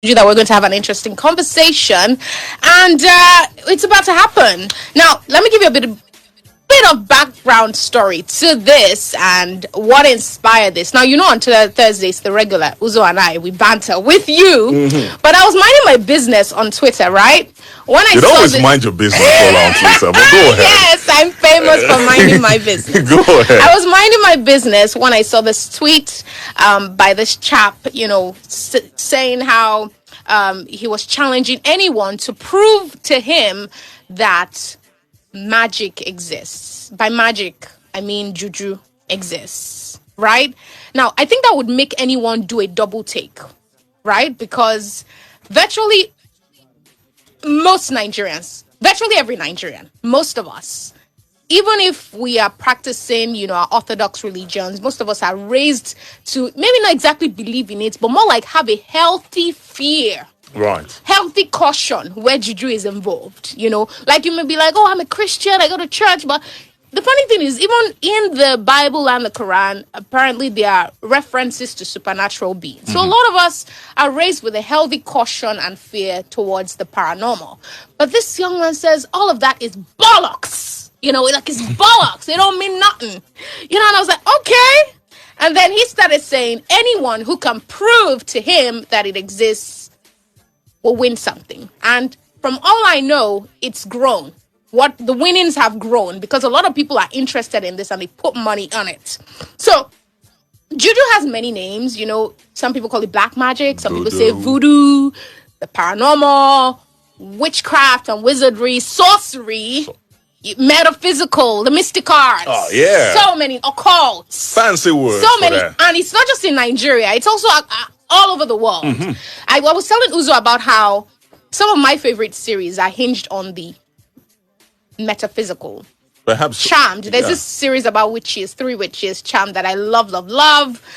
you that we're going to have an interesting conversation, and it's about to happen. Now, let me give you a bit of background story to this and what inspired this. Now, on Thursdays, the regular Uzo and I, we banter with you, but I was minding my business on Twitter, right? When I You don't saw always mind your business all on Twitter, but go ahead. Yes, I'm famous for minding my business. Go ahead. I was minding my business when I saw this tweet by this chap, saying how he was challenging anyone to prove to him that magic exists. By magic, I mean juju exists, right? Now, I think that would make anyone do a double take, right? Because virtually most Nigerians, virtually every Nigerian, most of us, even if we are practicing, our Orthodox religions, most of us are raised to maybe not exactly believe in it, but more like have a healthy fear. Right. Healthy caution where juju is involved. Like you may be like, oh, I'm a Christian, I go to church, but the funny thing is, even in the Bible and the Quran, apparently there are references to supernatural beings. So a lot of us are raised with a healthy caution and fear towards the paranormal. But this young man says all of that is bollocks. Like it's bollocks. They don't mean nothing. And I was like, okay. And then he started saying anyone who can prove to him that it exists will win something. And from all I know, it's grown. What the winnings have grown because a lot of people are interested in this and they put money on it. So juju has many names. Some people call it black magic. Some people say voodoo, the paranormal, witchcraft and wizardry, sorcery, metaphysical, the mystic arts. Oh, yeah. So many occults. Fancy words. So many. And it's not just in Nigeria. It's also all over the world. I was telling Uzo about how some of my favorite series are hinged on the metaphysical. Perhaps Charmed. There's this series about witches, 3 witches, Charmed, that I love.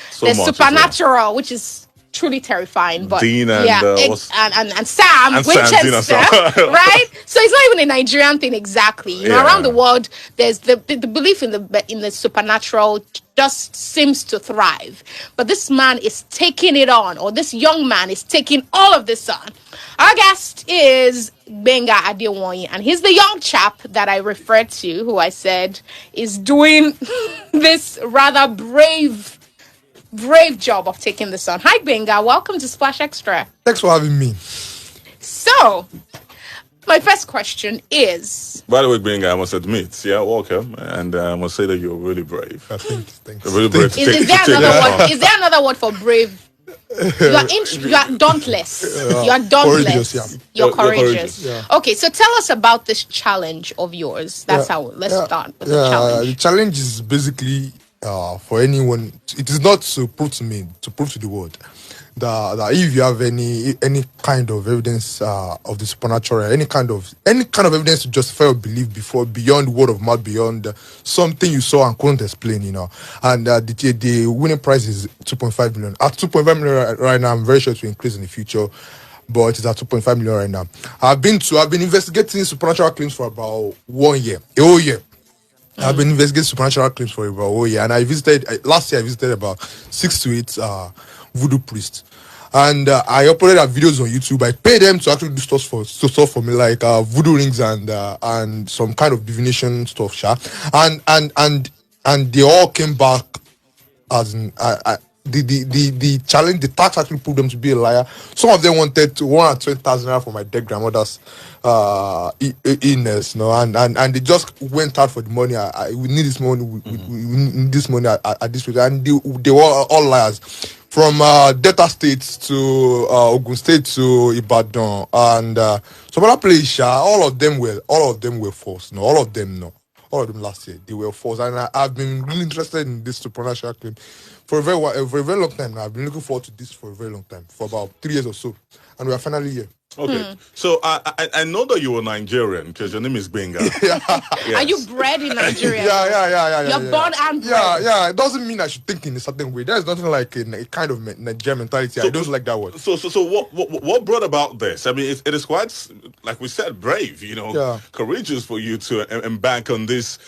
So There's much Supernatural, which is truly terrifying. But Dean and, and Sam and Winchester, Sam, right? So it's not even a Nigerian thing exactly. Around the world, there's the belief in the supernatural just seems to thrive. But this man is taking it on, or this young man is taking all of this on. Our guest is Gbenga Adewonyi, and he's the young chap that I referred to, who I said is doing this rather brave job of taking this on. Hi, Gbenga. Welcome to Splash Extra. Thanks for having me. So, my first question is... By the way, Gbenga, I must admit, welcome. And I must say that you're really brave. Thanks. Really brave. Is there another word for brave? You are dauntless. You are dauntless. Courageous, You're courageous. Yeah. Okay, so tell us about this challenge of yours. Let's start with the challenge. The challenge is basically for anyone. It is not to prove to me, to prove to the world that if you have any kind of evidence of the supernatural, any kind of evidence to justify your belief beyond word of mouth, beyond something you saw and couldn't explain, and the winning prize is 2.5 million. At 2.5 million right now, I'm very sure it will increase in the future, but it is at 2.5 million right now. I've been investigating supernatural claims for about 1 year, a whole year. I've been investigating supernatural claims for about a whole year, and last year I visited about 6 to 8 voodoo priests, and I uploaded videos on YouTube. I paid them to actually do stuff for me, like voodoo rings and some kind of divination stuff, and they all came back as in, the challenge, the tax actually proved them to be a liar. Some of them wanted 120,000 naira for my dead grandmother's illness, and they just went out for the money. We need this money. We need this money at this rate, and they were all liars. From Delta State to Ogun State to Ibadan and some other places, all of them were false. All of them last year they were false, and I've been really interested in this supernatural claim for a very long time now. I've been looking forward to this for a very long time, for about 3 years or so, and we are finally here. Okay, so I know that you were Nigerian because your name is Benga. Are you Yes. bred in Nigeria? Yeah. You're born and Yeah, bred. yeah. It doesn't mean I should think in a certain way. There's nothing like a kind of Nigerian mentality. I don't like that word. So what brought about this? I mean, it is quite, like we said, brave, Yeah. courageous for you to embark on this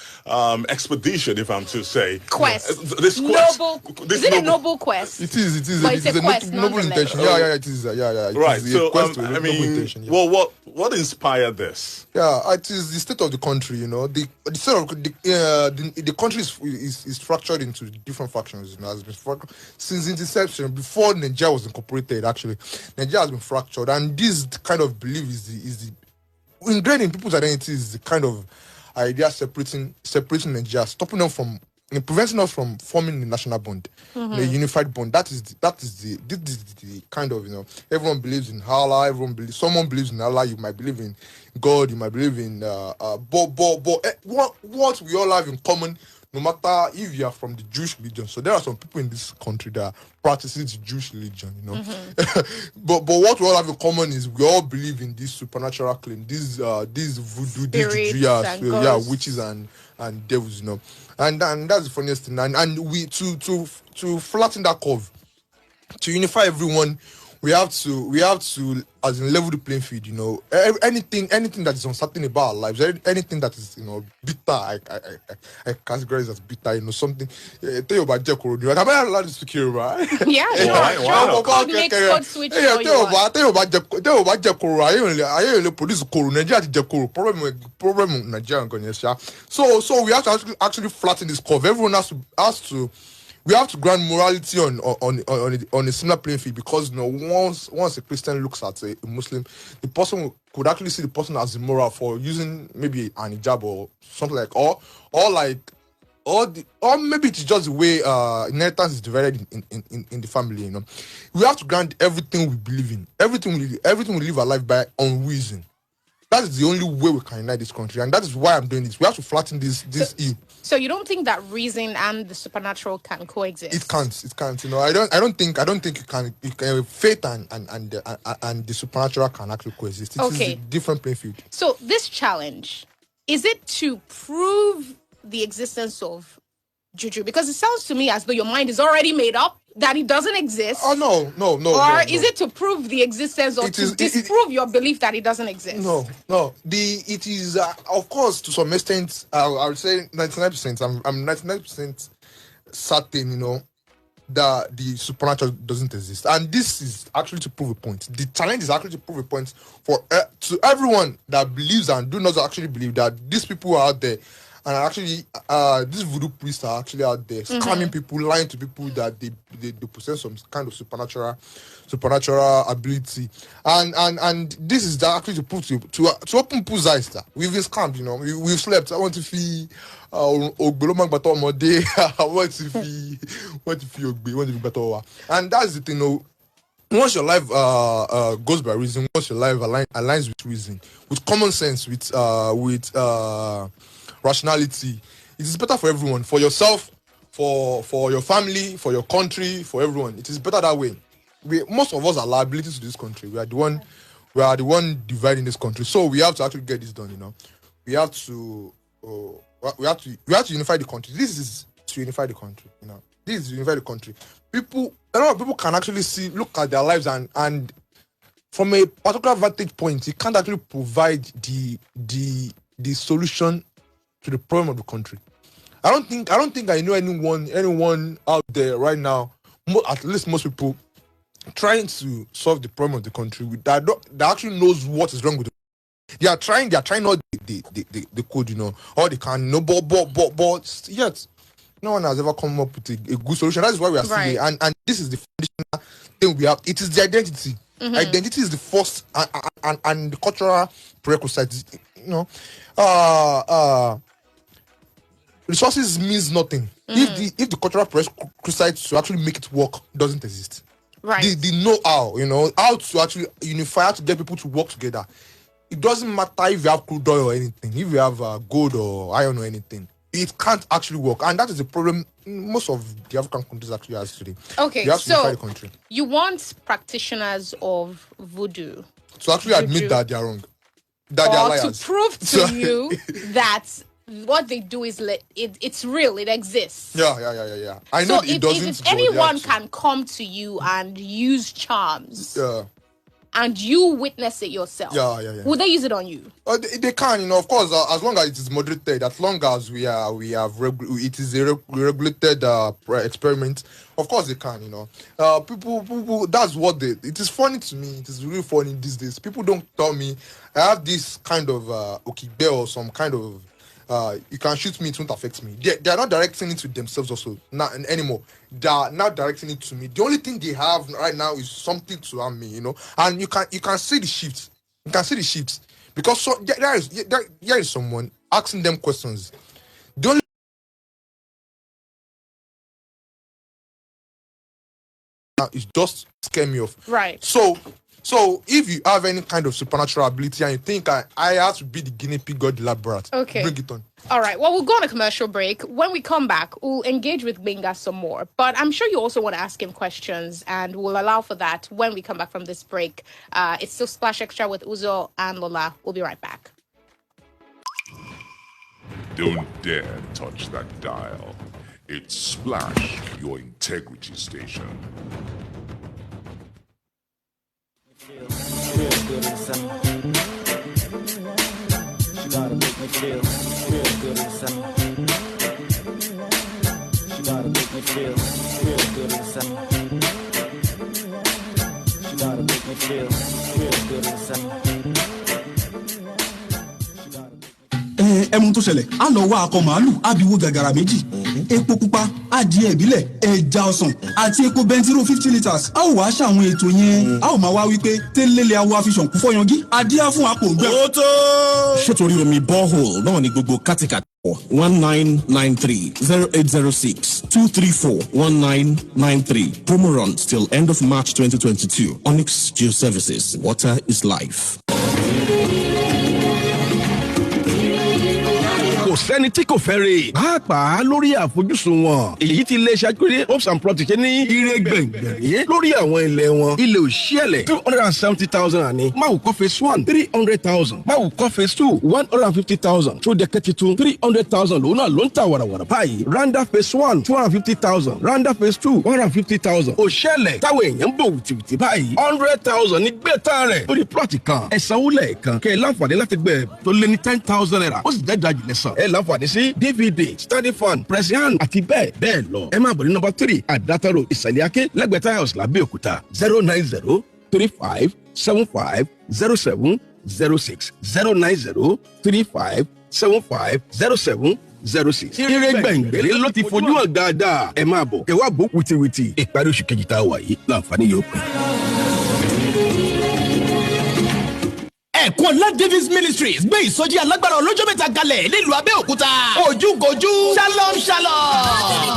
expedition, if I'm to say. Quest. This quest. Noble. This Is it a noble quest? It is. But it's a quest, noble nonetheless. intention. Yeah. It is. Yeah. It Right. is So a quest with I noble mean, intention. Yeah. well, what inspired this? Yeah, it is the state of the country. The state of the country is fractured into different factions. Has been fractured since its inception. Before Nigeria was incorporated, actually, Nigeria has been fractured, and this kind of belief is the ingrained in people's identity is the kind of idea separating Nigeria, stopping them from. Preventing us from forming a national bond, a unified bond. This is the kind of everyone believes in Allah. Someone believes in Allah. You might believe in God. You might believe in what we all have in common, no matter if you are from the Jewish religion. So there are some people in this country that practices the Jewish religion, but what we all have in common is we all believe in this supernatural claim, this voodoo, this Spirits juju, and ghosts. witches and devils, and that's the funniest thing. And we to flatten that curve, to unify everyone, we have to as in level the playing field. Anything that is uncertain about our lives, anything that is bitter, I categorize as bitter. Something. Tell you about Jekoro. Am I allowed to speak here, right? Yeah, sure. Why not? Code mix, code switch. Yeah, all you want. tell you about Jekoro. I ain't police Koro. Nigeria is Jekoro. Problem with Nigeria and Ghana. So we have to actually flatten this curve. Everyone has to. We have to grant morality on a similar playing field, because once a Christian looks at a Muslim, the person could actually see the person as immoral for using maybe an hijab or something like, or maybe it's just the way inheritance is divided in the family. We have to grant everything we believe in, everything we live our life by on reason. That is the only way we can unite this country, and that is why I'm doing this. We have to flatten this issue. So you don't think that reason and the supernatural can coexist? It can't. I don't think you can. Faith and the supernatural can actually coexist. It is Okay. a different playing field. So this challenge, is it to prove the existence of juju? Because it sounds to me as though your mind is already made up that it doesn't exist. Oh no. Or is it to prove the existence or to disprove your belief that it doesn't exist? No. It is of course, to some extent. I would say 99%. I'm 99% certain. That the supernatural doesn't exist, and this is actually to prove a point. The challenge is actually to prove a point for to everyone that believes and do not actually believe that these people are out there, and actually these voodoo priests are actually out there scamming people, lying to people that they possess some kind of supernatural ability, and this is actually to prove to open people's eyes that we've been scammed. We've slept. I want to feel Ogbolo but all day. I want to feel Ogbe, and that's the thing. Once your life goes by reason, once your life aligns with reason, with common sense, with rationality, it is better for everyone, for yourself, for your family, for your country, for everyone. It is better that way. Most of us are liabilities to this country. We are the one dividing this country. So we have to actually get this done. We have to unify the country. This is to unify the country. This is to unify the country. A lot of people can actually look at their lives and from a particular vantage point, you can't actually provide the solution to the problem of the country. I don't think I know anyone out there right now, at least most people, trying to solve the problem of the country that actually knows what is wrong with it. They are trying all the code, all they can, but yet no one has ever come up with a good solution. That is why we are still here, and this is the foundational thing we have. It is the identity. Identity is the first and the cultural prerequisite. Resources means nothing if the cultural prerequisite to actually make it work doesn't exist. Right. The know-how, how to actually unify, how to get people to work together. It doesn't matter if you have crude oil or anything, if you have gold or iron or anything. It can't actually work, and that is the problem most of the African countries actually has today. Okay, You have to so unify the country. you want practitioners of voodoo To actually admit that they are wrong. That they are or liars. to prove to you that what they do is it's real, it exists. Yeah. I know So it doesn't. if but they anyone have to. can come to you and use charms Yeah. and you witness it yourself, Yeah. would they use it on you? They can, of course, as long as it is moderated, as long as it is a regulated experiment. Of course, they can, People. That's what it is funny to me. It is really funny these days. People don't tell me I have this kind of okibe or some kind of. You can shoot me, it won't affect me. They are not directing it to themselves also anymore. They are now directing it to me. The only thing they have right now is something to harm me, And you can see the shift. You can see the shift because there is someone asking them questions. The only is just scare me off. Right. So if you have any kind of supernatural ability and you think I have to be the guinea pig or the lab rat, Okay. bring it on. All right. Well, we'll go on a commercial break. When we come back, we'll engage with Gbenga some more. But I'm sure you also want to ask him questions, and we'll allow for that when we come back from this break. It's still Splash Extra with Uzo and Lola. We'll be right back. Don't dare touch that dial. It's Splash, your integrity station. Feel good inside. She gotta make me feel good inside. She gotta make me feel good inside. She gotta make me feel good inside. ẹmu tó ṣẹlẹ̀ á lọ wá akọ màálù ábíwó gàgàrà méjì epo pupa adìẹ ìbílẹ̀ ẹja ọsàn àti epo bẹntiró 50 litres a ó wá ṣàwọn ètò yẹn a ó máa wá wípé tẹ́lẹ̀lẹ̀ awo àfihàn kú fọyangí adíá fún apò ògbẹ́. ó tó. ṣètòrí omi borehole náà ni gbogbo kátìkàtì 1993 0806 234 1993 promo run till end of March 2022. Onyx Geoservices, water is life. kò sẹ́ni tí kò fẹ́ rè pàápàá lórí àfojúsùn wọn èyí tí iléeṣẹ́ agbèrè homes and property ṣe ní ire gbẹ̀ngbẹ̀rẹ̀ lórí àwọn ilẹ̀ wọn ilẹ̀ òṣìẹ̀lẹ̀ 270,000 àní máwùkọ́ phase 1 300,000 máwùkọ́ phase 2 150,000 tó dẹ̀kẹ́ titun 300,000 lòun náà ló ń ta wàràwàrà báyìí randa phase 1 250,000 randa phase 2 150,000 òṣìẹ̀lẹ̀ táwọn èèyàn ń bò wìtìwìtì báyìí 100,000 ní gbẹ̀tàn rẹ̀ lórí plọ̀tì kan ẹ̀sánwó lẹ́ẹ̀kan kẹ́ ẹ̀ láǹfààní láti gbẹ̀ tó lé ní 10,000 naira ó sì jẹ́ dájú lẹ́sàn ẹ láǹfààní sí dvd standing fan presian àti bẹ́ẹ̀ lọ ẹ máa bọ̀ ní number 3 àdáta road ìsàlẹ̀ akẹ́ lẹ́gbẹ̀ẹ́ house làbẹ́òkúta 090 35 75 07 06 090 35 75 07 06. ire gbẹ̀ngbẹ̀rẹ̀ ló ti fojú hàn dáadáa ẹ máa bọ̀ ẹ wá bò wìtìwìtì ìparí oṣù kejì tá a wà yìí láǹfààní yóò pè. Ẹ̀kọ́lá Davis Ministries gbé ìsọjí alágbára ọlọ́jọ́ mẹ́ta kalẹ̀ nílùú Abẹ́òkúta. Ojúkojú Shalom.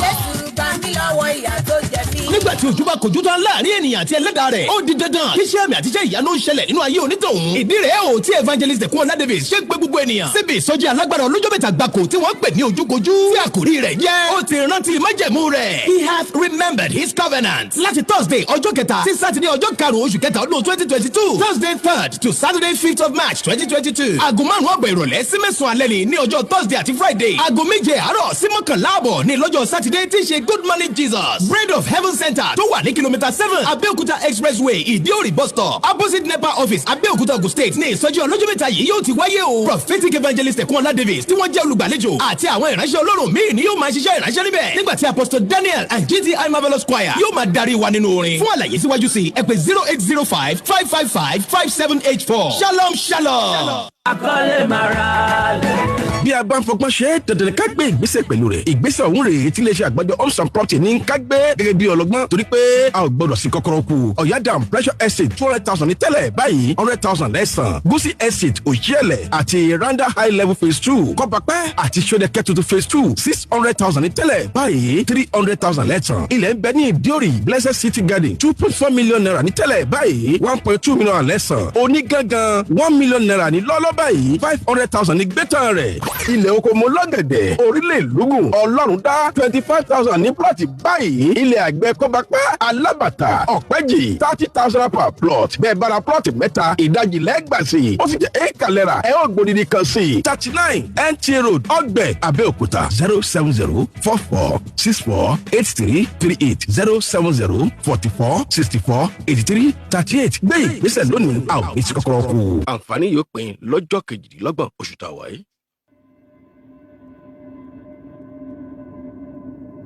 Nígbà tí ojú bá kojú tán láàrin ènìyàn àti ẹlẹ́dàá rẹ̀, ó di dandan. Iṣẹ́ àmì àti iṣẹ́ ìyanu ń ṣẹlẹ̀ nínú ayé onítọ̀hún. Ìdí rẹ̀ ò tí evangelist Ẹ̀kọ́lá Davis ṣe gbé gbogbo ènìyàn. Síbi ìsọjí alágbára ọlọ́jọ́ mẹ́ta gbáko tí wọ́n pè ní ojúkojú. Tí àkòrí rẹ̀ jẹ́ ó ti rántí májẹ̀mú rẹ̀. He hath remembered his covenant. Láti Thursday ọjọ́ kẹta sí Saturday ọjọ́ karùn-ún oṣù kẹta ọdún 2022. Thursday 3rd to Saturday 5th of March 2022. Aago 5 àbọ̀ ìrọ̀lẹ́ sí 9 alẹ́ ní ọjọ́ Thursday àti Friday. Aago 7 àárọ̀ sí 11 àbọ̀ ní lọ́jọ́ Saturday tí í ṣe Good Morning Jesus. Bread of Heaven Center tó wà ní kìlómítà 7 Abẹ́òkúta Expressway Ìdíòrì bus stop opposite NEPA office Abẹ́òkúta Ogun State ní ìsọjí ọlọ́jọ́ mẹ́ta yìí yóò ti wáyé o. Prophetic evangelist Ẹ̀kúnọlá Davis tí wọ́n jẹ́ olùgbàlejò àti àwọn ìránṣẹ́ Ọlọ́run míì ni yóò máa ṣiṣẹ́ ìránṣẹ́ níbẹ̀. Nígbà tí Apostle Daniel and GTI Marvelous Choir yóò máa darí wa nínú orin. Fún àlàyé síwájú sí ẹ pè 0805 555 5784. Shalom shalom. Akọ́lé màrà lẹ̀. bí a bá ń fọgbọ́n ṣe é dandan ká gbé ìgbésẹ̀ pẹ̀lú rẹ̀ ìgbésẹ̀ ọ̀hún rèé tí iléeṣẹ́ àgbàjọ homes and property ní ká gbé gẹ́gẹ́ bí ọlọ́gbọ́n torí pé a ò gbọ́dọ̀ sí kọ́kọ́rọ́ kù ọ̀yádàm pressure estate 200,000 ní tẹ́lẹ̀ báyìí 100,000 lẹ́sàn gúúsì estate òṣìẹ̀lẹ̀ àti randa high level phase 2 kọ́pàpẹ́ àti sódẹ̀kẹ́ tuntun phase 2 600,000 ní tẹ́lẹ̀ báyìí 300,000 lẹ́sàn ilẹ̀ ń bẹ ní ìdíòrì blessed city garden 2.4 million naira ní tẹ́lẹ̀ báyìí 1.2 million lẹ́sàn onígangan 1 million naira ní lọ́lọ́ báyìí 500,000 ní gbẹ́tàn rẹ̀ ilẹ̀ oko mo lọ́gẹ̀dẹ̀ orílẹ̀ ìlúgùn ọlọ́run dá 25,000 ní plọ̀tì báyìí ilẹ̀ àgbẹ̀ kọ́bápá alábàtà ọ̀pẹ́jì 30,000 per plot bẹ́ẹ̀ bára plọ̀tì mẹ́ta ìdajì lẹ́gbàsí ó sì jẹ́ éka lẹ́ra ẹ̀ ó gbòdìdì kan sí 39 NTA Road ọgbẹ̀ Abẹ́òkúta 07044648338 07044648338 gbé ìgbésẹ̀ lónìí a ò ní sí kọ́kọ́rọ́ kù. àǹfààní yóò pín lọ́jọ́ kejìdínlọ́gbọ̀n oṣù tàwa yìí.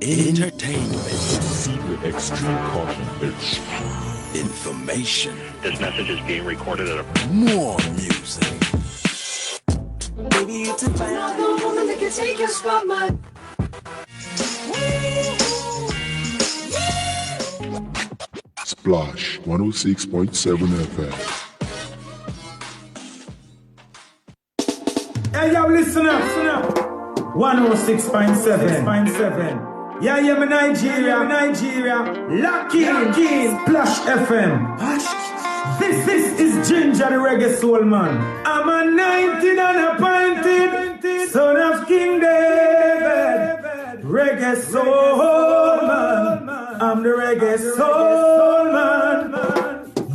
Entertainment. With extreme caution. Information. This message is being recorded at a... More music. Baby, you too fine. Another woman that can take your spotlight. Splash 106.7 FM. Hey, yo, listen up. 106.7. Yeah, me Nigeria. Lock in, Splash FM. This is Ginger the Reggae Soul Man. I'm a 19 and a pinted son of King David. Reggae Soul Man. I'm the Reggae Soul Man.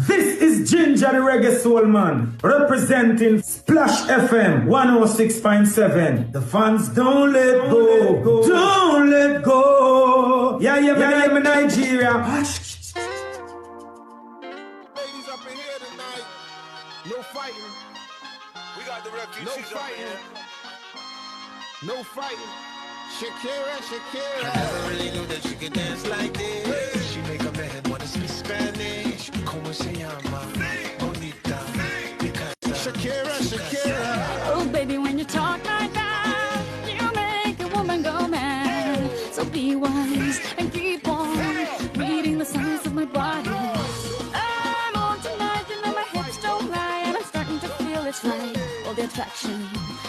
This is Ginger the Reggae Soul Man, representing Splash FM 106.7. The fans don't let go. Don't let go. Yeah, me Nigeria. Ladies up in here tonight. No fighting. We got the refugees. No fighting. No fighting. Shakira. I never really knew that she could dance like this. She make a man wanna speak Spanish. Como se llama? Bonita. Shakira. Oh, baby, when you talk like that, you make a woman go mad. So be wise and keep on reading the signs of my body. I'm on tonight, you know my hips don't lie, and I'm starting to feel it's right. All the attraction,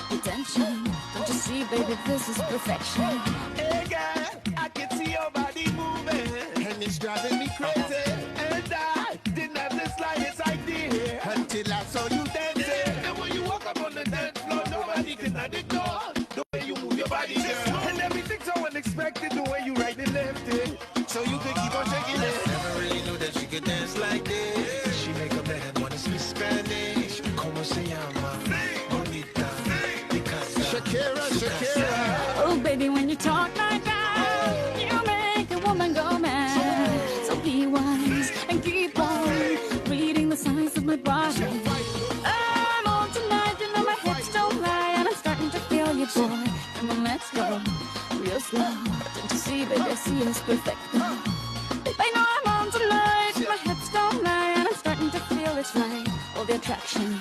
the tension. Don't you see, baby, this is perfection. Hey, girl, I can see your body moving, and it's driving me crazy. And I didn't have the slightest idea until I saw you dancing. And when you walk up on the dance floor, nobody can ignore the way you move your body, girl. And everything's so unexpected, the way you right and left it, so you could keep on shaking it. Never really knew that she could dance like this. She make a man wanna speak Spanish. Como se llama? Bonita. Shakira. Oh, baby, when you talk like that, you make a woman go mad. So be wise and keep on reading the signs of my body. I'm on tonight, you know my hips don't lie, and I'm starting to feel you, boy. Come on, let's go real slow. Don't you see, baby, I see it's perfect. I know I'm on tonight, my hips don't lie, and I'm starting to feel it's right. All the attraction,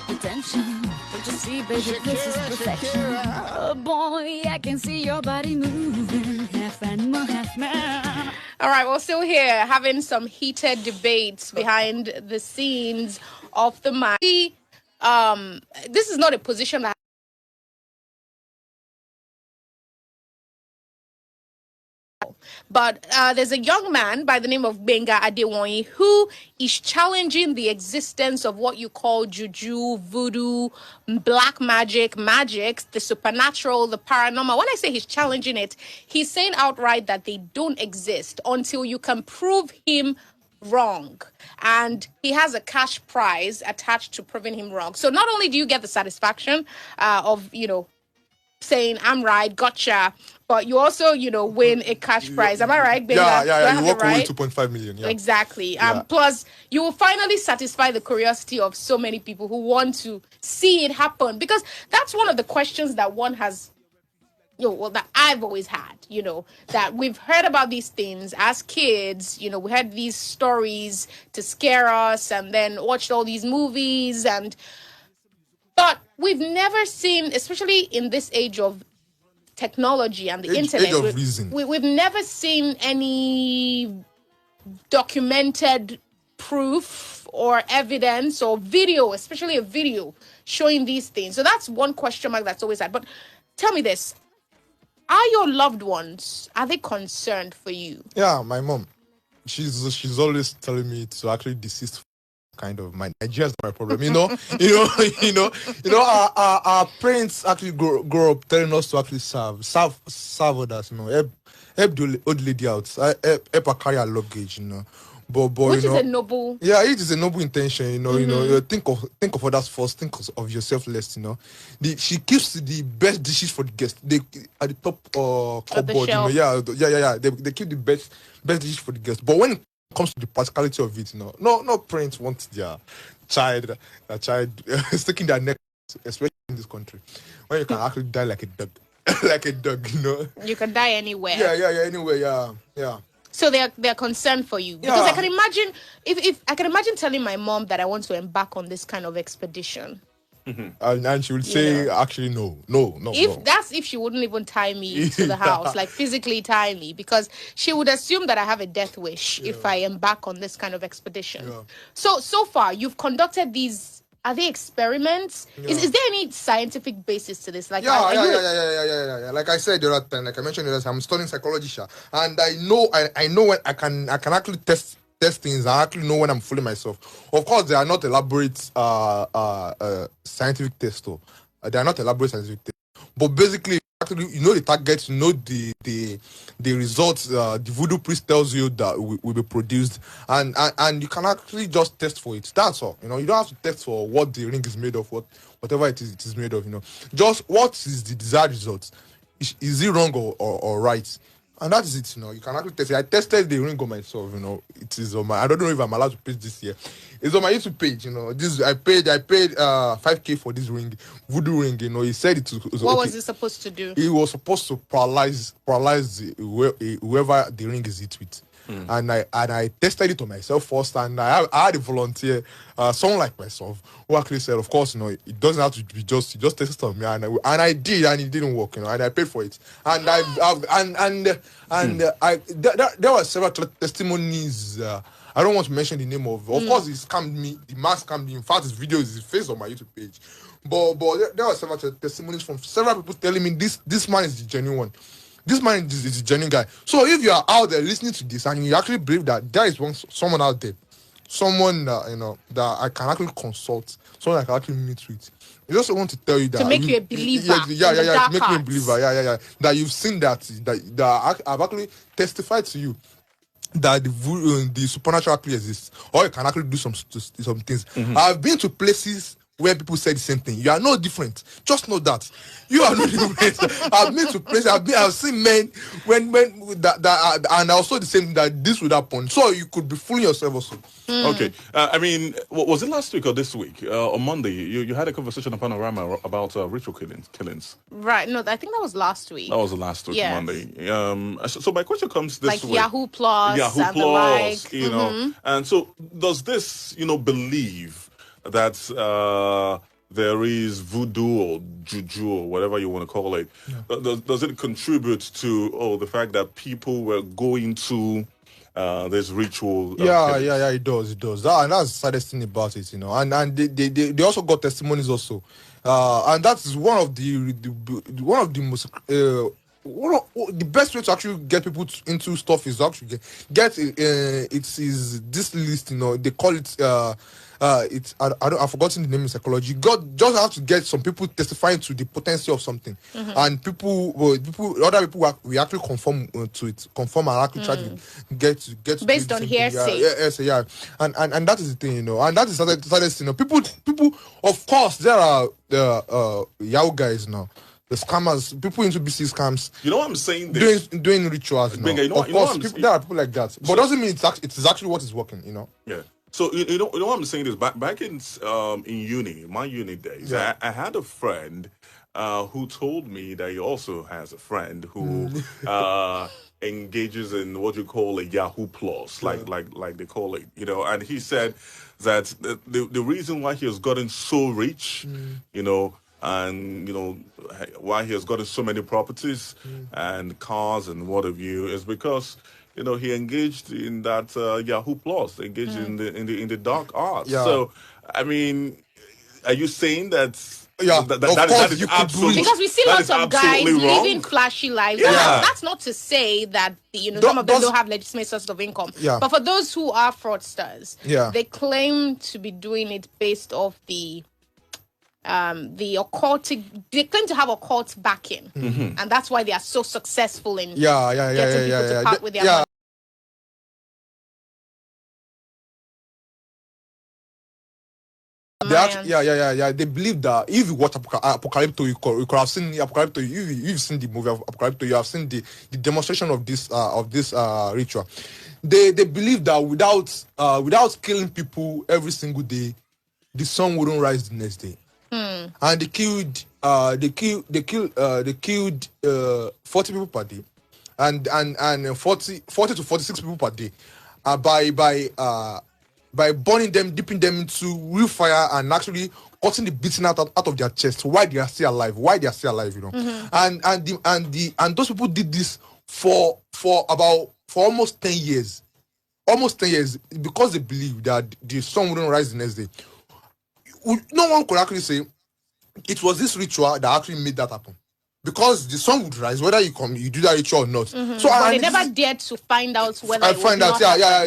the tension. Don't you see, baby, this is perfection. Oh boy, I can see your body moving, half animal, half man. All right, we're still here having some heated debates behind the scenes of the match. This is not a position that but there's a young man by the name of Gbenga Adewonyi who is challenging the existence of what you call juju, voodoo, black magic, the supernatural, the paranormal. When I say he's challenging it, he's saying outright that they don't exist until you can prove him wrong. And he has a cash prize attached to proving him wrong. So not only do you get the satisfaction of, saying I'm right, gotcha, but you also, win a cash prize. Am I right, Benga? Yeah. You walk away 2.5 million. Yeah. Exactly. Plus, you will finally satisfy the curiosity of so many people who want to see it happen, because that's one of the questions that one has. That I've always had, that we've heard about these things as kids, we heard these stories to scare us and then watched all these movies, but we've never seen, especially in this age of technology and the internet, we've never seen any documented proof or evidence or video, especially a video showing these things. So that's one question mark that's always had. But tell me this. Are your loved ones, are they concerned for you? Yeah, my mom. She's always telling me to actually desist kind of my Nigeria's my problem. Our parents actually grow up telling us to actually serve others. Help the old lady out. Help her carry her luggage. But which is a noble. Yeah, it is a noble intention. You think of others first. Think of yourself less. She keeps the best dishes for the guests. They at the top cupboard. Yeah. They keep the best dishes for the guests. But when it comes to the practicality of it, no parents want their child sticking their neck, especially in this country, when you can actually die like a dog, like a dog. You can die anywhere. Yeah, anywhere. Yeah. So they're concerned for you because I can imagine if I can imagine telling my mom that I want to embark on this kind of expedition. And she would say, actually, no. If she wouldn't even tie me to the house, like physically tie me, because she would assume that I have a death wish if I embark on this kind of expedition. So far you've conducted these. Are they experiments? Is there any scientific basis to this? Like, yeah. Like I said the other time, like I mentioned the other time, I'm studying psychology, and I know when I can actually test things. I actually know when I'm fooling myself. Of course, they are not elaborate scientific tests, though. They are not elaborate scientific tests. But basically, actually, the targets, the results. The voodoo priest tells you that will be produced, and you can actually just test for it. That's all. You don't have to test for what the ring is made of, whatever it is made of. Just what is the desired result? Is it wrong or right? And that is it. You can actually test it. I tested the ring on myself. It is on my. I don't know if I'm allowed to page this here. It's on my YouTube page. This I paid 5K for this ring, voodoo ring. He said it was what was it supposed to do? It was supposed to paralyze whoever the ring is hit with. And I tested it on myself first, and I had a volunteer, someone like myself, who actually said, of course, it doesn't have to be you just test it on me, and I did, and it didn't work, and I paid for it, and there were several testimonies. I don't want to mention the name of course, he scammed me. The man scammed me. In fact, his video is his face on my YouTube page. But there were several testimonies from several people telling me this man is the genuine one. This man is a genuine guy. So if you are out there listening to this and you actually believe that there is someone out there, someone that I can actually consult, someone I can actually meet with, I just want to tell you that to make you a believer. To make you a believer. That you've seen that I've actually testified to you that the supernatural actually exists, or you can actually do some things. I've been to places where people say the same thing. You are no different. Just know that you are no different. I've been to places. I've seen men when that and also the same that this would happen. So you could be fooling yourself also. Okay. I mean, was it last week or this week? On Monday, you had a conversation on Panorama about ritual killings. Right. No, I think that was last week. That was last week, Monday. So my question comes this way. Like Yahoo Plus, and the like. And so does this, believe that there is voodoo or juju or whatever you want to call it, does it contribute to the fact that people were going to this ritual? It does. And that's the saddest thing about it, and they also got testimonies also, and that's one of the most the best way to actually get people into stuff is to actually get it is this list, they call it I've forgotten the name in psychology. God just have to get some people testifying to the potency of something, and other people we actually conform to it, and actually try to get based on hearsay. And that is the thing, and that is the saddest thing. People, of course, there are Yahoo guys now. The scammers, people into BC scams. You know what I'm saying? Doing rituals. There are people like that, but doesn't mean it's actually what is working. Yeah. So you know what I'm saying is back in uni, my uni days, I had a friend who told me that he also has a friend who engages in what you call a Yahoo Plus, like they call it, and he said that the reason why he has gotten so rich, and why he has gotten so many properties and cars and what have you is because he engaged in that Yahoo Plus, engaged in the dark arts. So I mean, are you saying that Yeah, that is absolutely because we see that lots is of guys absolutely wrong. living flashy lives. Yeah. That's not to say that some of them don't have legitimate sources of income. Yeah. But for those who are fraudsters, yeah, they claim to be doing it based off the occultic. They claim to have occult backing, and that's why they are so successful in getting people to part with their money. They actually, They believe that if you watch Apocalypto, you could have seen Apocalypto. You've seen the movie of Apocalypto. You have seen the demonstration of this ritual. They believe that without killing people every single day, the sun wouldn't rise the next day. And they killed 40 people per day, and 40 to 46 people per day, by burning them, dipping them into real fire, and actually cutting the beating out of their chest. Why they are still alive? And those people did this for almost 10 years. Because they believe that the sun wouldn't rise the next day. No one could actually say it was this ritual that actually made that happen. Because the sun would rise, whether you do that ritual or not. So but they never dared to find out whether it find out.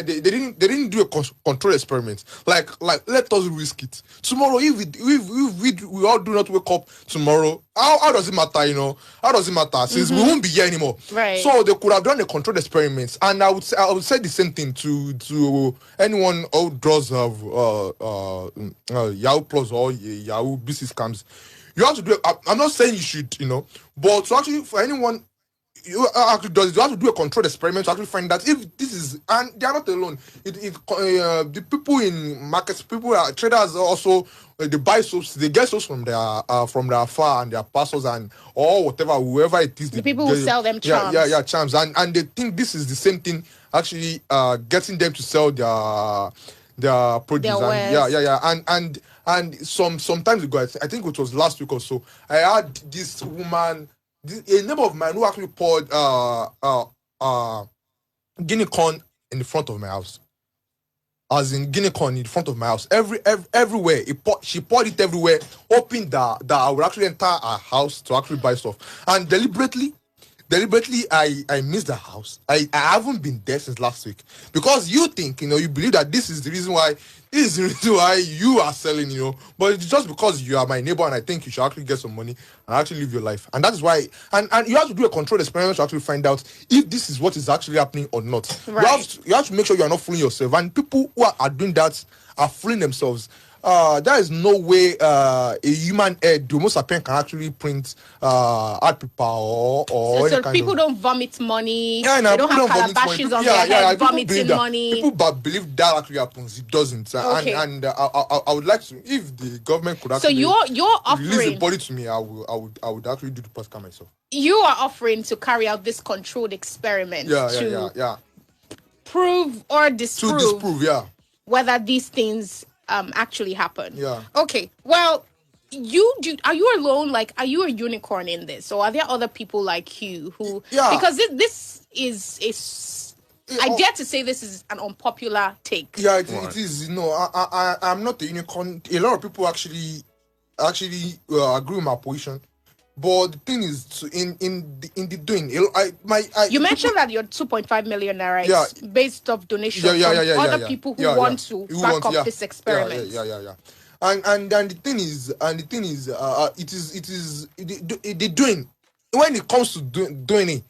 They didn't do a control experiment. Like let us risk it. Tomorrow, if we all do not wake up tomorrow, how does it matter? How does it matter? Since we won't be here anymore. Right. So they could have done a controlled experiment, and I would say the same thing to anyone who does have Yahoo Plus or Yahoo business scams. You have to do it. I'm not saying you should, but to actually, for anyone you actually does it, you have to do a controlled experiment to actually find that if this is, and they are not alone. The people in markets, traders also, they buy soaps, they get soaps from their afar and their pastors and or whatever, whoever it is. The people who sell them charms. Charms, and they think this is the same thing, actually getting them to sell their produce. And sometimes ago, I think it was last week or so, I had this woman, a neighbor of mine who actually poured guinea corn in the front of my house. As in guinea corn in front of my house. Everywhere. She poured it everywhere, hoping that I would actually enter her house to actually buy stuff. And deliberately, I missed the house. I haven't been there since last week. Because you think, you believe that this is the reason why you are selling, but it's just because you are my neighbor and I think you should actually get some money and actually live your life. And that is why, and you have to do a controlled experiment to actually find out if this is what is actually happening or not. Right. You have to make sure you are not fooling yourself. And people who are doing that are fooling themselves. There is no way a human head, the Homo sapien, can actually print art paper or so people don't vomit money. They don't have calabashes on their head vomiting money. People believe that actually happens. It doesn't. Okay. And I would like to, if the government could actually you're offering, release the body to me, I would actually do the practical myself. You are offering to carry out this controlled experiment to prove or disprove, whether these things actually happen. Yeah. Okay. Well, are you alone? Like, are you a unicorn in this, or are there other people like you who? Yeah. Because this is I dare to say this is an unpopular take. Yeah, it is. I'm not a unicorn. A lot of people actually agree with my position. But the thing is, in the doing, you mentioned that you're 2.5 million naira is based off donations from other people who want to back up this experiment. Yeah. And the thing is, the doing. When it comes to doing it,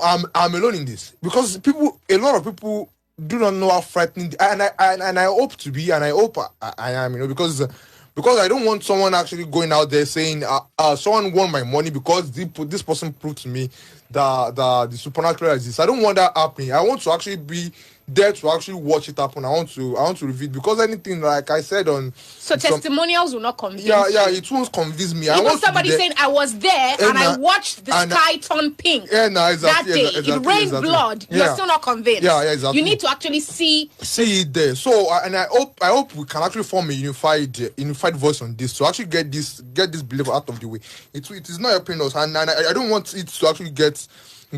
I'm alone in this because a lot of people do not know how frightening, and I hope to be, and I hope I am, because I don't want someone actually going out there saying someone won my money because this person proved to me that the supernatural exists. I don't want that happening. I want to actually be there to actually watch it happen. I want to review it because anything, like I said on. So testimonials will not convince you. Yeah, it won't convince me. Even somebody saying I was there and I watched the sky turn pink that day. It rained blood. You're still not convinced. Yeah, exactly. You need to actually see it there. So and I hope we can actually form a unified voice on this to actually get this belief out of the way. It is not helping us, and I don't want it to actually get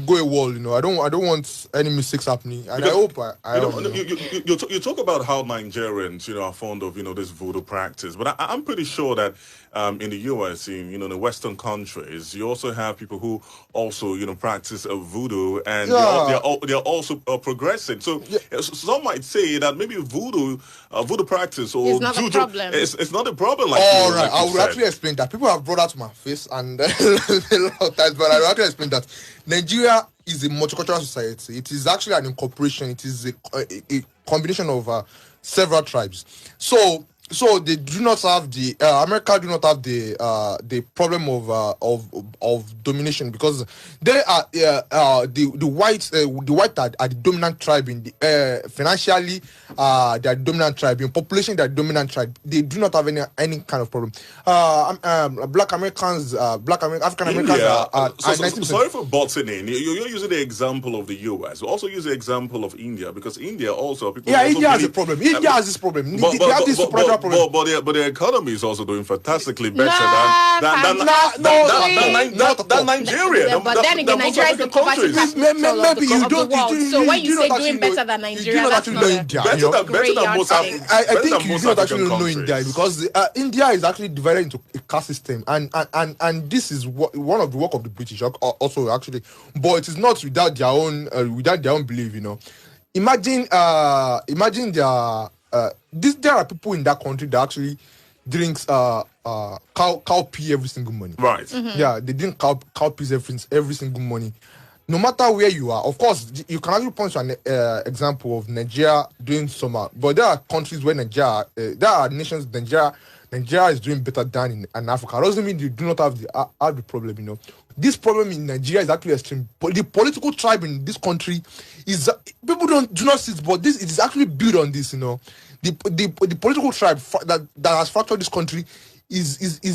go a wall. I don't want any mistakes happening, and I hope you talk about how Nigerians, are fond of, this voodoo practice, but I'm pretty sure that in the US, in the Western countries, you also have people who also, practice voodoo, and they're also progressing. So some might say that maybe voodoo practice or it's not juju, a problem. It's not a problem. All right, I will actually explain that. People have brought that to my face and a lot of times, but I will actually explain that Nigeria is a multicultural society. It is actually an incorporation. It is a combination of several tribes. So they do not have America do not have the problem of domination, because they are the whites are the dominant tribe in the financially they are the dominant tribe in population. They are the dominant tribe. They do not have any kind of problem. Black Americans, African Americans are sorry for butting in. You're using the example of the US. We also use the example of India, because India also people. Yeah, India has a problem. India has this problem. They have this supernatural problem. But the economy is also doing fantastically better than Nigeria. But then again, Nigeria is the poverty capital of the world. So when you say doing better than Nigeria, that's not a great yardstick. I think you do not actually know India, because India is actually divided into a caste system, and this is one of the work of the British also actually, but it is not without their own belief. Imagine there are people in that country that actually drinks cow pee every single morning. Right. Mm-hmm. Yeah, they drink cow peas every single morning. No matter where you are, of course, you can actually point to an example of Nigeria doing summer, but there are countries where there are nations Nigeria is doing better than in Africa. It doesn't mean you do not have the problem. This problem in Nigeria is actually extreme. But the political tribe in this country is people do not see it, but it is actually built on this. The political tribe that has fractured this country is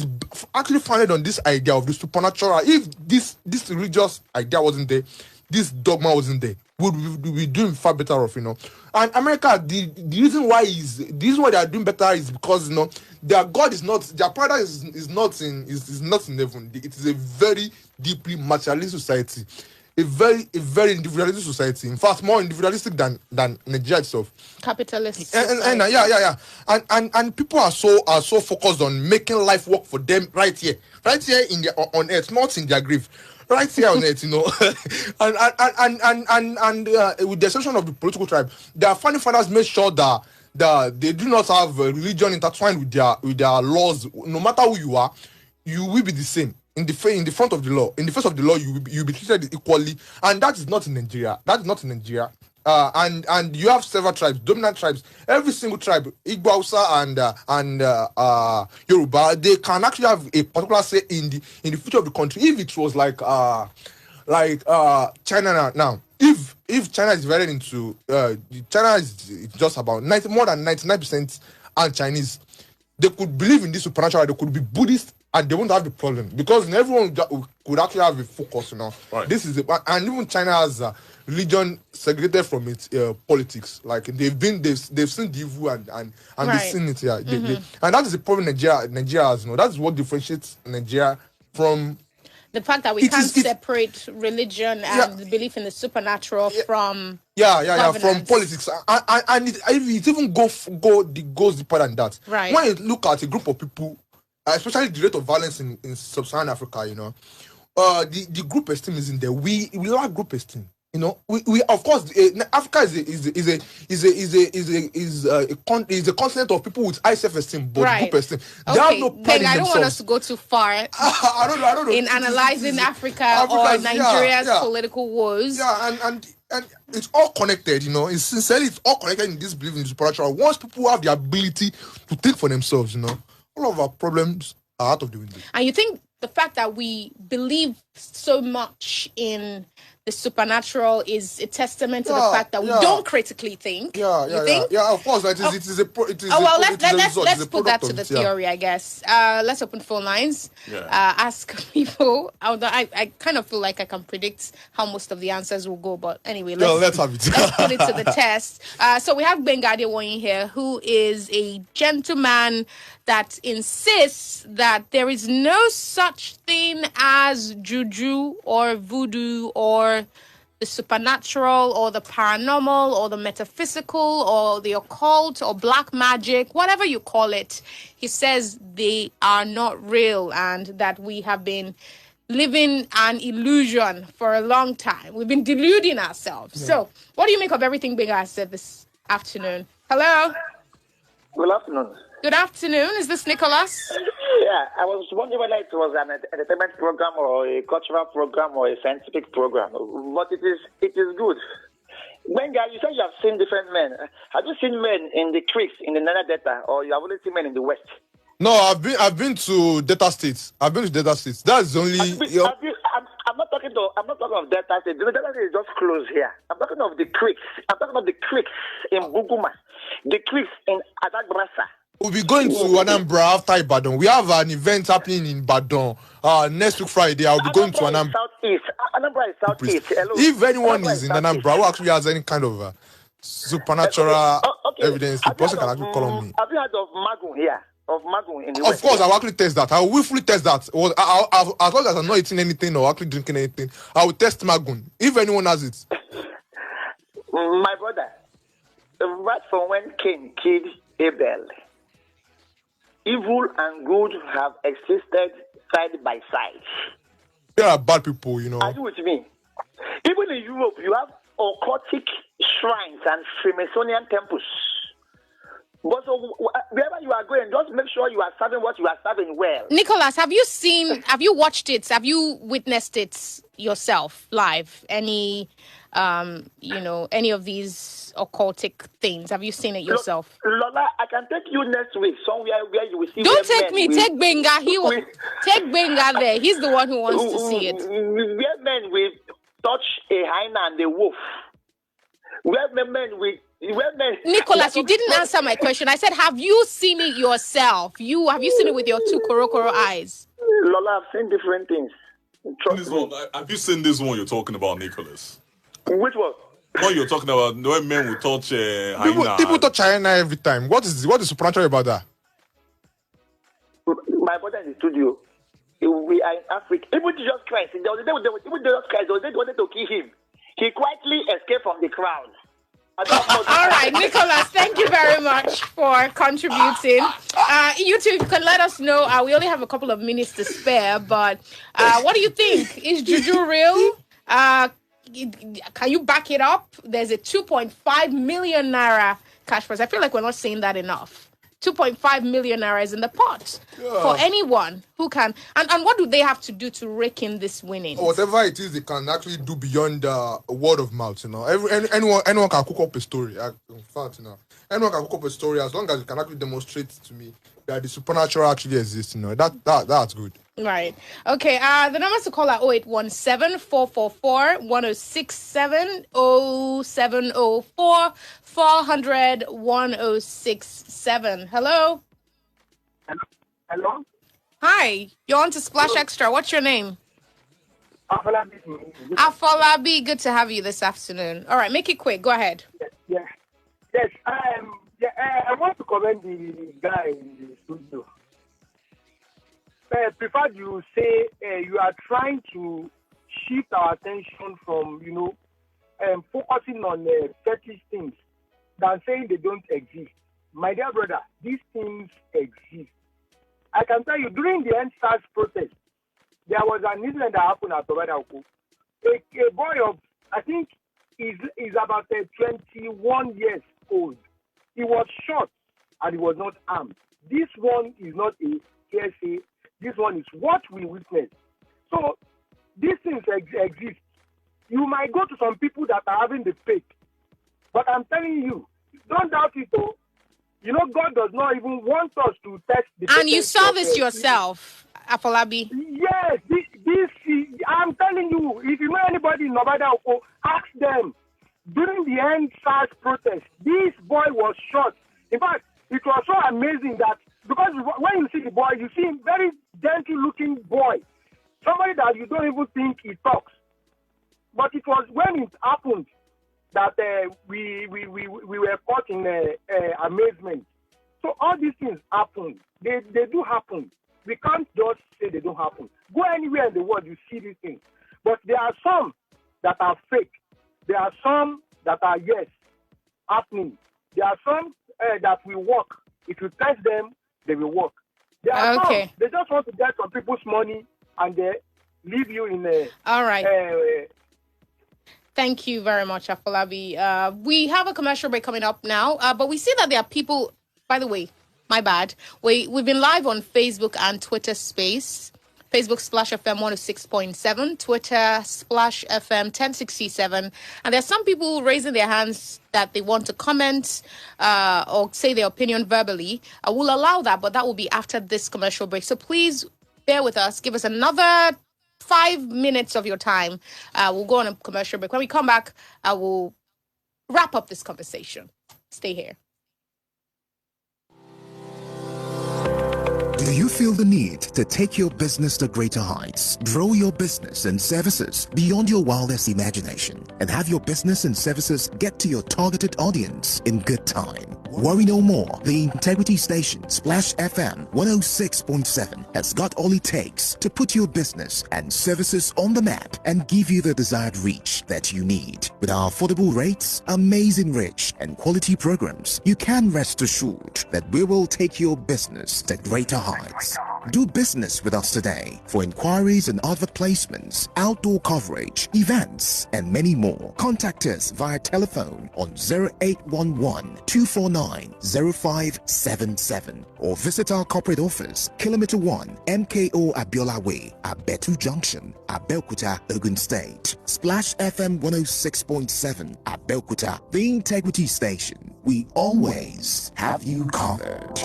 actually founded on this idea of the supernatural. If this religious idea wasn't there, this dogma wasn't there, would be doing far better off. And America, the reason why they are doing better is because their God is not, their paradise is not in heaven. It is a very deeply materialistic society, a very individualistic society. In fact, more individualistic than Nigeria itself. Capitalist. And people are so focused on making life work for them right here on earth, not in their grave. Right here on it, and with the exception of the political tribe, their founding fathers made sure that they do not have religion intertwined with their laws. No matter who you are, you will be the same in the front of the law. In the face of the law, you will be treated equally, and that is not in Nigeria. And you have several tribes, dominant tribes. Every single tribe, Igbo, Hausa, and Yoruba, they can actually have a particular say in the future of the country. If it was like China now, if China is divided into China is just about more than 99% and Chinese, they could believe in this supernatural. They could be Buddhist, and they won't have the problem, because everyone could actually have a focus. Right. This is and even China has religion segregated from its politics. Like they've seen the evil and right. they've seen it. Yeah, and that is the problem Nigeria has. That's what differentiates Nigeria from the fact that we can't separate religion and the belief in the supernatural from from politics, and it even goes deeper than that. Right. When you look at a group of people, especially the rate of violence in sub-Saharan Africa, the group esteem is in there. We lack group esteem. We of course Africa is a continent of people with high self-esteem, but group esteem. They have no pride in I don't themselves. want us to go too far. I don't know. In analyzing Africa or Nigeria's political woes. Yeah, and it's all connected. It's sincerely all connected in this belief in the supernatural. Once people have the ability to think for themselves, all of our problems are out of the window. And you think the fact that we believe so much in the supernatural is a testament to the fact that we don't critically think. You think? Yeah, of course. Let's put that to the theory, I guess. Let's open phone lines. Ask people. I kind of feel like I can predict how most of the answers will go, but anyway, let's have it. Let's put it to the test. So we have Gbenga Adewoyin here, who is a gentleman that insists that there is no such thing as juju or voodoo or for the supernatural or the paranormal or the metaphysical or the occult or black magic, whatever you call it, he says they are not real and that we have been living an illusion for a long time. We've been deluding ourselves. Yeah. So, what do you make of everything Big Ass said this afternoon? Hello? Good afternoon. Good afternoon. Is this Nicholas? Yeah, I was wondering whether it was an entertainment program or a cultural program or a scientific program. But it is good. Benga, you said you have seen different men. Have you seen men in the creeks in the Nana Delta, or you have only seen men in the West? No, I've been to Delta States. That's the only. I'm not talking of Delta State. Delta State is just close here. I'm talking of the creeks. I'm talking of the creeks in Buguma, the creeks in Adagrasa. We'll be going to Anambra after Ibadan. We have an event happening in Ibadan next week Friday. I'll be going to Anambra. Anambra is southeast. Hello. If anyone is in Anambra who actually has any kind of supernatural evidence, the person can actually call on me. Have you heard of Magun here? Of Magun in the Of West? course, I'll actually test that. I will willfully test that. As long as I'm not eating anything or actually drinking anything, I will test Magun. If anyone has it. My brother, right from when Cain killed Abel, evil and good have existed side by side. There are bad people, you know. Are you with me? Even in Europe, you have occultic shrines and Freemasonian temples. But so wherever you are going, just make sure you are serving what you are serving well. Nicholas, have you watched it? Have you witnessed it yourself live? Any of these occultic things? Have you seen it yourself? Lola, I can take you next week somewhere where you will see. Don't take me. Take Benga. Take Benga there. He's the one who wants to see it. Where men will touch a hyena and a wolf. Where men will. Nicholas, you didn't answer my question. I said, have you seen it yourself? Have you seen it with your two korokoro eyes? Lola, I've seen different things. Have you seen this one you're talking about, Nicholas? Which one? What you're talking about, when men will touch hyena. People touch hyena every time. What is supernatural about that? My brother in the studio, we are in Africa. Even Jesus Christ, there was a day they wanted to kill him. He quietly escaped from the crowd. All right, Nicholas, thank you very much for contributing. You two can let us know. We only have a couple of minutes to spare, but what do you think? Is Juju real? Can you back it up? There's a 2.5 million naira cash prize. I feel like we're not saying that enough. 2.5 million naira is in the pot for anyone who can. And what do they have to do to rake in this winning? Whatever it is, they can actually do beyond word of mouth. You know, anyone can cook up a story. In fact, you know, anyone can cook up a story as long as you can actually demonstrate to me that the supernatural actually exists. You know, that's good. Right. Okay. The numbers to call are 0817 444 1067 0704 400 1067. Hello. Hello. Hi. You're on to Splash Extra. What's your name? Afolabi. Good to have you this afternoon. All right. Make it quick. Go ahead. Yes. I want to commend the guy in the studio. Prefer you say you are trying to shift our attention from, focusing on fetish things than saying they don't exist. My dear brother, these things exist. I can tell you, during the NSAS protest, there was an incident that happened at Tobadauko. A boy of, I think, is about 21 years old. He was shot and he was not armed. This one is not a KSA. This one is what we witnessed. So these things exist. You might go to some people that are having the faith, but I'm telling you, don't doubt it. Oh, God does not even want us to test the. And you saw this yourself, Afolabi. Yes, this I'm telling you. If you know anybody in Nobadauko, ask them. During the NSAS protest, this boy was shot. In fact, it was so amazing that because when you see the boy, you see a very gentle-looking boy, somebody that you don't even think he talks. But it was when it happened that we were caught in amazement. So all these things happen. They do happen. We can't just say they don't happen. Go anywhere in the world, you see these things. But there are some that are fake. There are some that are yes, happening. There are some that will work. If you test them, they will work. There are some, they just want to get some people's money and they leave you in a... All right. Thank you very much, Afolabi. We have a commercial break coming up now, but we see that there are people, by the way, my bad. We've been live on Facebook and Twitter Space. Facebook Splash FM 106.7, Twitter Splash FM 1067. And there's some people raising their hands that they want to comment or say their opinion verbally. I will allow that, but that will be after this commercial break. So please bear with us. Give us another 5 minutes of your time. We'll go on a commercial break. When we come back, I will wrap up this conversation. Stay here. Do you feel the need to take your business to greater heights, grow your business and services beyond your wildest imagination, and have your business and services get to your targeted audience in good time? Worry no more. The Integrity Station, Splash FM 106.7, has got all it takes to put your business and services on the map and give you the desired reach that you need. With our affordable rates, amazing reach, and quality programs, you can rest assured that we will take your business to greater heights. Do business with us today. For inquiries and advert placements, outdoor coverage, events, and many more, contact us via telephone on 0811-249-0577 or visit our corporate office, Kilometer 1, MKO Abiola Way, Abetu Junction, Abeokuta, Ogun State. Splash FM 106.7, Abeokuta, the Integrity Station. We always have you covered.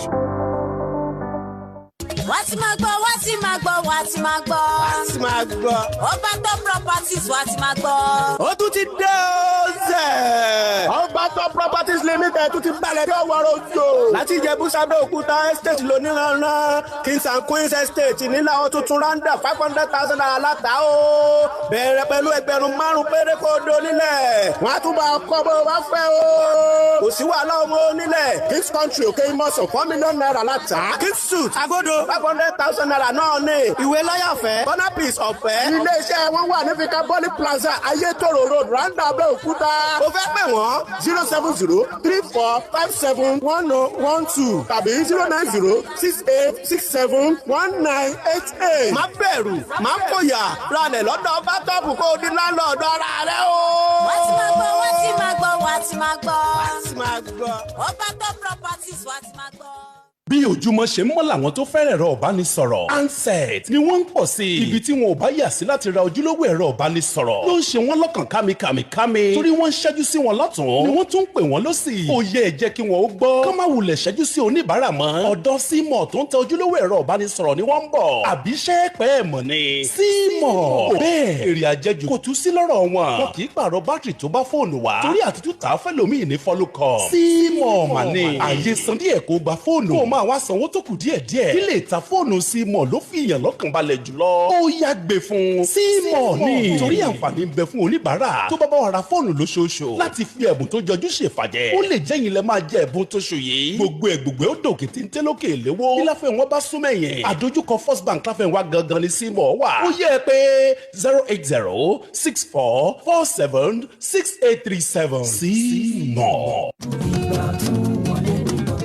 What's my gbọ́. Obato Properties what's my gbọ́. Ó tún ti dé ọ̀sẹ̀. Obato Properties Limited tún ti balẹ̀ bí ọwọ́ rojo. Láti Ìjẹ̀bú sábẹ́ òkúta estate lóníranran. Kings and Queens estate nílà wọn tuntun randa 500,000 naira láta o. Bẹ̀rẹ̀ pẹ̀lú ẹgbẹ̀rún 5 péré kó do nílẹ̀. Wọ́n á tún bá ọkọ̀ bó bá fẹ́ o. Kò sí wàhálà ọmọ onílẹ̀. Kings Country òkè ìmọ̀sán 4 million naira láta. Kings Suit Agodo 500,000 naira náà ní. Ìwé lọ́yà ọ̀fẹ́. Bonapis ọ̀fẹ́. Ilé iṣẹ́ wọn wà ní Fikaboli Plaza, Ayétòrò Road, Randa Abẹ́òkúta. Ó fẹ́ pè wọ́n 070-3457-1012 tàbí 090-6867-1988. Má bẹ̀rù, má fòyà, ralẹ̀ lọ́dọ̀ Bátọ́pù kó o di láńlọ́ọ̀dù ara rẹ o. Wọ́n ti máa gbọ́. Obato Properties wọ́n ti máa gbọ́. Bí ojúmọ́ ṣe mọ́ làwọn tó fẹ́rẹ̀ ẹ̀rọ ìbánisọ̀rọ̀ handset ni wọ́n ń pọ̀ sí i. Ibi tí wọn ò bá yà sí láti ra ojúlówó ẹ̀rọ ìbánisọ̀rọ̀ ló ń ṣe wọ́n lọ́kàn kámi. Torí wọ́n ń ṣẹ́jú sí wọn lọ́tún ni wọ́n tún ń pè wọ́n lọ́sì. Ó yẹ ẹ jẹ́ kí wọ́n ó gbọ́. Ká má wulẹ̀ ṣẹ́jú sí oníbàárà mọ́. Ọ̀dọ̀ C-More tó ń tẹ ojúlówó ẹ̀rọ ìbánisọ̀rọ̀ ni wọ́n ń bọ̀. Àbí ṣẹ́ẹ̀pẹ́ ẹ̀ mọ̀ ni. C-More. Bẹ́ẹ̀ èrè àjẹjù kò tún sí lọ́rọ̀ wọn. Wọn kì í pààrọ̀ bátìrì tó bá fóònù wá. Torí àtútù tà fẹ́lòmíì ní fọ́lùkọ̀. C-More mà ní. Àyè san díẹ̀ kó gba fóònù. Kó máa wá sanwó tó kù díẹ̀díẹ̀. Ilé ìta fóònù C-More ló fi ìyàn lọ́kàn balẹ̀ jùlọ. Ó yá gbé fún C-More ní. Torí àǹfààní ń bẹ fún oníbàárà tó bá bá wa ra fóònù lóṣooṣù láti fi ẹ̀bùn tó jọjú ṣèfàjẹ́. Ó lè jẹ́ yín lẹ máa jẹ ẹ̀bùn tó ṣù yìí. Gbogbo ó dòkè tí ń tẹ́ lókè léwó. Bí láfẹ́ wọn bá súnmọ́ ẹ̀yẹn. Àdójúkọ First Bank láfẹ́ wa gangan ní C-More wà. Ó yẹ pé 080-6447-6837. C-More.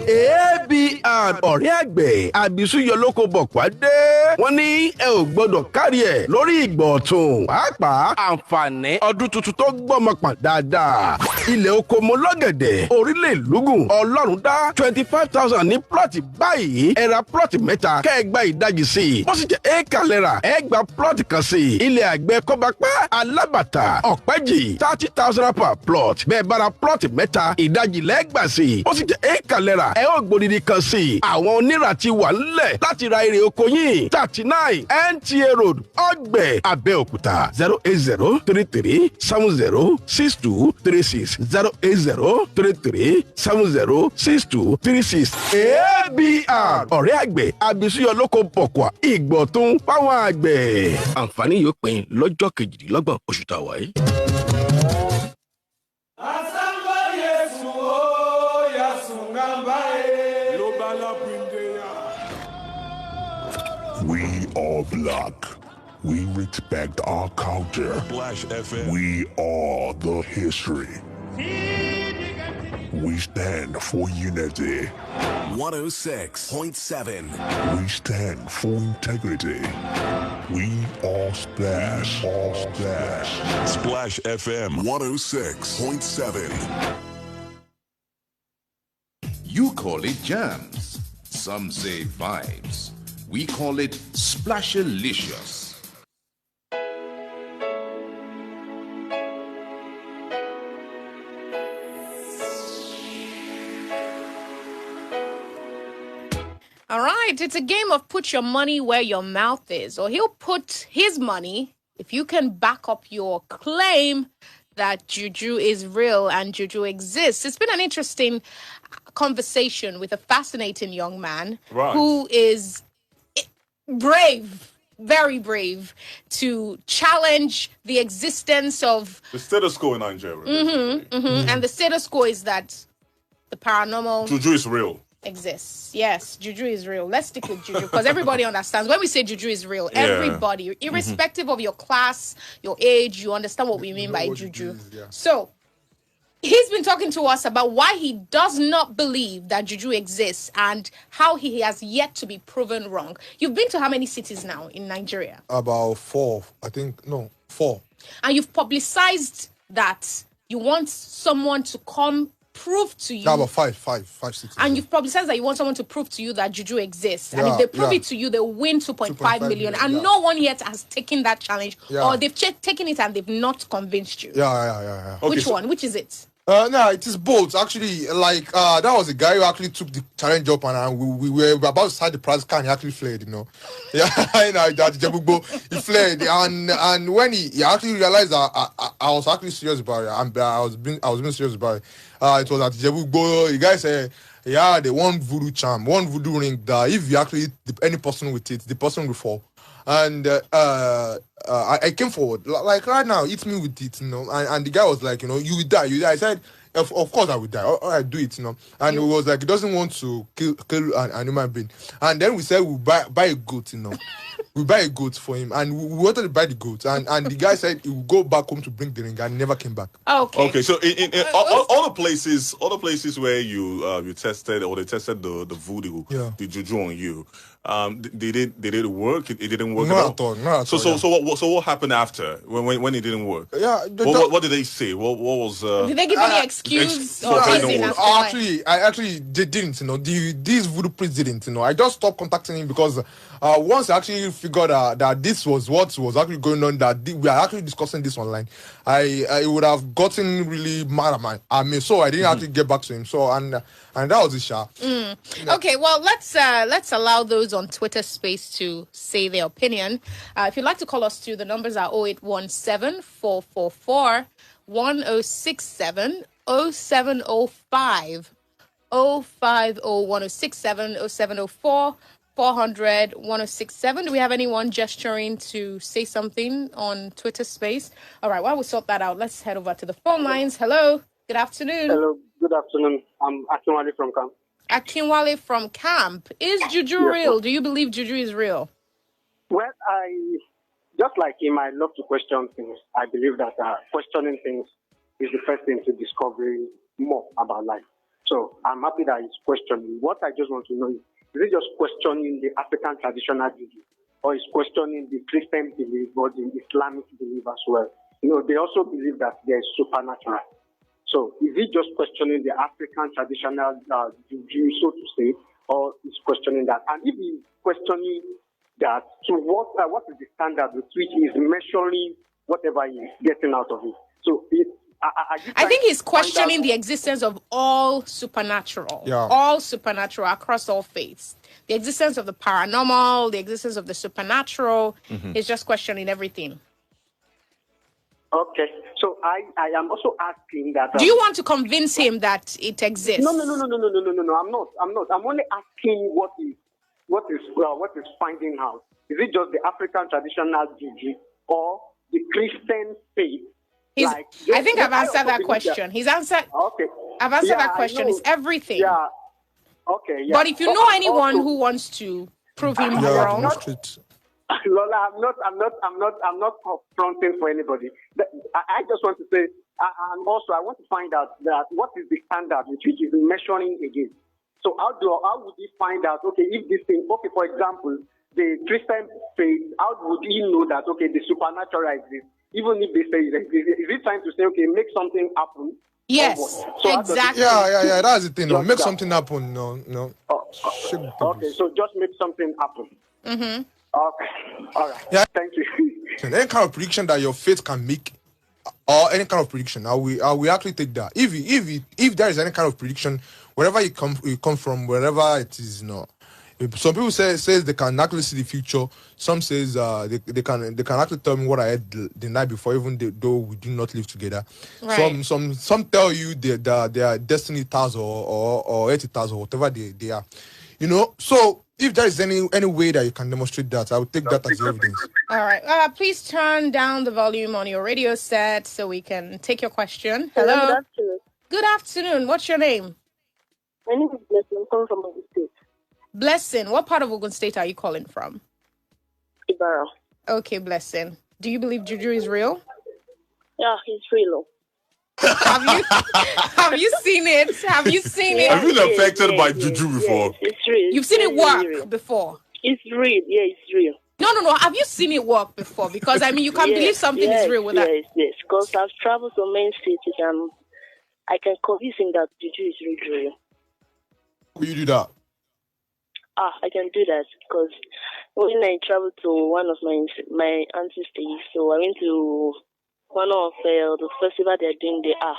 ABR ọ̀rẹ́ àgbẹ̀ àbísúyọlóko bọ̀pá dé. Wọ́n ní ẹ ò gbọ́dọ̀ kárí ẹ̀ lórí ìgbọ̀ ọ̀tún. Pàápàá àǹfààní ọdún tuntun tó gbọ́mọ pọ̀n dáadáa. Ilẹ̀ oko mo lọ́gẹ̀dẹ̀ orílẹ̀ ìlúgùn ọlọ́run dá 25,000 ní plọ̀tì báyìí. Ẹ ra plọ̀tì mẹ́ta kẹ́ ẹ gba ìdajì sí i. Wọ́n sì jẹ́ éèkà lẹ́ra ẹ gba plọ̀tì kan sí i. Ilẹ̀ àgbẹ̀ kọ́bapá alábàtà ọ̀pẹ́jì 30,000 per plot. Bẹ́ẹ̀ bá ra plọ̀tì mẹ́ta ìdajì lẹ́gbà sí i. Ó sì jẹ́ éèkà lẹ́ra ẹ ó gbòdìdì kan sí i. Àwọn onírà ti wà nílẹ̀ láti ra èrè oko yín. 39 NTA Road Ọ̀gbẹ̀ Abẹ́òkúta 08033706236 08033706236. ABR ọ̀rẹ́ àgbẹ̀ àbísúyọlóko bọ̀kùà ìgbọ̀tún fáwọn àgbẹ̀. Àǹfààní yóò pín lọ́jọ́ 28 oṣù tàwa yìí. We are black. We respect our culture. Splash FM. We are the history. We stand for unity. 106.7. We stand for integrity. We are Splash. All Splash. Splash FM 106.7. You call it jams. Some say vibes. We call it Splashalicious. All right, it's a game of put your money where your mouth is, or he'll put his money if you can back up your claim that juju is real and juju exists. It's been an interesting conversation with a fascinating young man who is brave, very brave, to challenge the existence of the status quo in Nigeria. And the status quo is that the paranormal juju is real. Exists. Yes, juju is real. Let's stick with juju because everybody understands when we say juju is real. Everybody, irrespective of your class, your age, you understand what we mean by juju. So he's been talking to us about why he does not believe that juju exists and how he has yet to be proven wrong. You've been to how many cities now in Nigeria? About 4, I think. No, 4. And you've publicized that you want someone to come prove to you. About 5 cities. And you've publicized that you want someone to prove to you that juju exists. And if they prove it to you, they'll win 2.5 million. And no one yet has taken that challenge. Or they've taken it and they've not convinced you. Yeah. Okay, Which one? Which is it? No, it is both. Actually, like, that was a guy who actually took the challenge up and we were about to start the prize car and he actually fled, you know. Yeah, that Jebugbo, he fled. And when he actually realized that I was actually serious about it, I was being serious about it. It was at Jebugbo, the guy said, the one voodoo charm, one voodoo ring that if you actually hit any person with it, the person will fall. And I came forward, like right now, hit me with it, you know. And the guy was like, you know, you will die. I said, of course I would die. All right, do it, you know. And he was like, he doesn't want to kill an human being. And then we said we'll buy a goat, you know. We buy a goat for him, and we wanted to buy the goat. And the guy said he would go back home to bring the ring, and never came back. Okay. So in all the places where you tested or they tested the voodoo, the juju on you, did it work? It didn't work at all. Not at all. So what happened after when it didn't work? Yeah. What did they say? What was? Did they give any excuse? Actually, they didn't. You know, these voodoo priests didn't. You know, I just stopped contacting him because once I actually figured out that this was what was actually going on, that we are actually discussing this online, I would have gotten really mad at me. So I didn't actually get back to him. So and that was the shot. Okay, well let's allow those on Twitter space to say their opinion. If you'd like to call us too, the numbers are 0817 444 1067 0705 050 1067 0704 400 1067. Do we have anyone gesturing to say something on Twitter space? All right, while we sort that out, let's head over to the phone lines. Hello, good afternoon. Hello, good afternoon. I'm Akinwale from Camp. Akinwale from Camp. Is juju real? Do you believe juju is real? Well, just like him, I love to question things. I believe that questioning things is the first thing to discovering more about life. So I'm happy that he's questioning. What I just want to know is it just questioning the African traditional juju, or is questioning the Christian belief or the Islamic belief as well? You know, they also believe that there is supernatural. So is he just questioning the African traditional juju, so to say, or is questioning that? And if he's questioning that, so what is the standard with which he is measuring whatever he is getting out of it? So I think he's questioning the existence of all supernatural, all supernatural across all faiths. The existence of the paranormal, the existence of the supernatural. He's just questioning everything. Okay, so I am also asking that. Do you want to convince him that it exists? No. I'm not. I'm only asking what is finding out. Is it just the African traditional juju or the Christian faith? I think I've answered that question. He's answered. Okay. I've answered that question. It's everything. Yeah. Okay. Yeah. But if you know anyone who wants to prove him wrong, Lola, I'm not fronting for anybody. I just want to say, and also I want to find out that what is the standard which is measuring again. So how would he find out? Okay, if this thing, okay, for example, the Christian faith, how would he know that? Okay, the supernatural exists, even if they say it exists. Is he trying to say, okay, make something happen? Yes, so exactly. Yeah. That's the thing. No, make something happen. No. Okay, so just make something happen. Mm-hmm. Okay. All right. Yeah. Thank you. Any kind of prediction that your faith can make, or any kind of prediction, I will actually take that. If there is any kind of prediction, wherever you come from, wherever it is, some people says they can actually see the future. Some says they can actually tell me what I had the night before, even though we do not live together. Right. Some tell you that they are destiny stars or 80 stars or whatever they are. So if there is any way that you can demonstrate that, I would take that as evidence. All right. Please turn down the volume on your radio set so we can take your question. Hello. Good afternoon. Good afternoon. What's your name? My name is Blessing. I'm calling from Ogun State. Blessing. What part of Ogun State are you calling from? Ibarra. Okay, Blessing. Do you believe juju is real? Yeah, he's real. Have you seen it? Have you seen it? Have you been affected by juju before? Yes, it's real. You've seen it work before? It's real. Yeah, it's real. No. Have you seen it work before? Because, I mean, you can't believe something is real with that. Yes. Because I've traveled to many cities and I can convince him that juju is really real. Will you do that? I can do that because when I traveled to one of my auntie's days, so I went to one of the festival they're doing there. I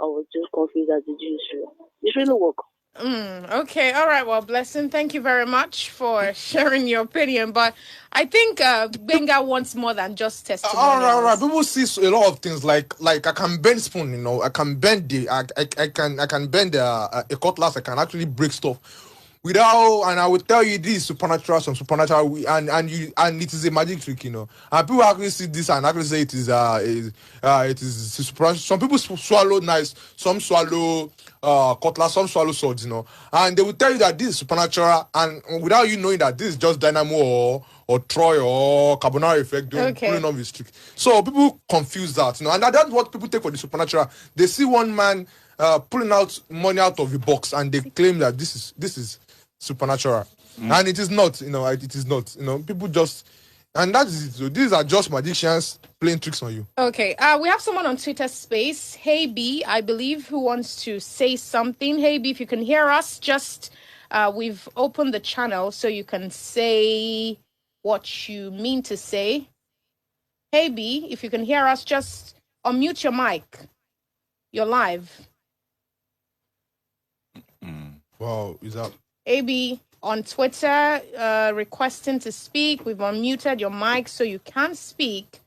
was just confused that the Jews real. It really work. Okay, all right. Well, Blessing, thank you very much for sharing your opinion. But I think Benga wants more than just testimony. All right. People see a lot of things like I can bend spoon, I can bend I can bend a cutlass. I can actually break stuff. And I will tell you this supernatural, and it is a magic trick, And people actually see this and actually say it is supernatural. Some people swallow knives, some swallow cutlass, some swallow swords, And they will tell you that this is supernatural, and without you knowing that this is just dynamo or Troy or Carbonara effect pulling off his trick. So people confuse that, And that's what people take for the supernatural. They see one man pulling out money out of the box, and they claim that this is supernatural, and it is not. It is not. People just, and that is it. So these are just magicians playing tricks on you. Okay. We have someone on Twitter Space, Hey B, I believe, who wants to say something. Hey B, if you can hear us, just we've opened the channel so you can say what you mean to say. Hey B, if you can hear us, just unmute your mic. You're live. Wow, is that AB on Twitter requesting to speak? We've unmuted your mic so you can speak.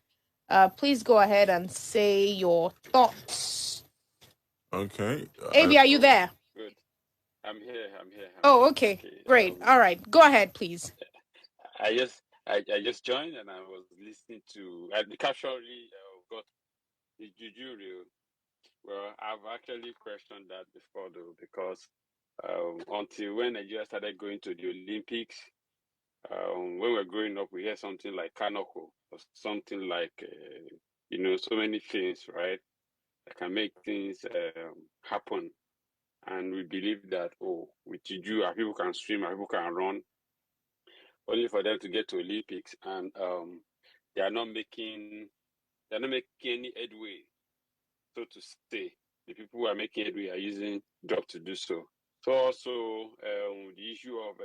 Please go ahead and say your thoughts. Okay. AB, are you there? Good. I'm here. Oh, okay. Great. All right. Go ahead, please. I just joined and I was listening to. I casually got the juju real. Well, I've actually questioned that before though, because until when Nigeria started going to the Olympics, when we were growing up, we heard something like Kanoko or something like, so many things, right, that can make things happen. And we believe that, with juju, people can swim, people can run, only for them to get to Olympics, and they're not making any headway, so to say. The people who are making headway are using drugs to do so. So also the issue of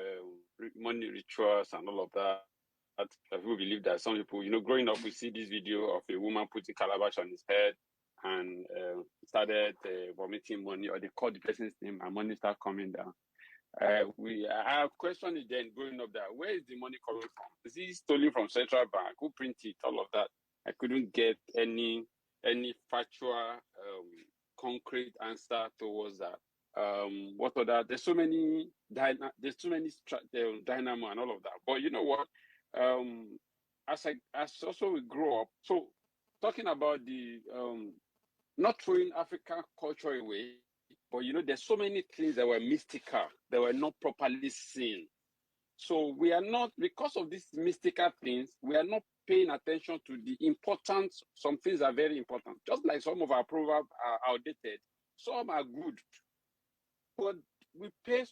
money rituals and all of that. People believe that some people, growing up, we see this video of a woman putting calabash on his head and started vomiting money, or they called the person's name and money started coming down. I have questioned it then growing up that where is the money coming from? Is it stolen from Central Bank? Who printed it? All of that. I couldn't get any factual concrete answer towards that. What other? There's so many dynamo and all of that. But you know what? As also we grow up, so talking about the not throwing African culture away, but there's so many things that were mystical, that were not properly seen. So we are not, because of these mystical things, we are not paying attention to the importance. Some things are very important. Just like some of our proverbs are outdated, some are good. But we pay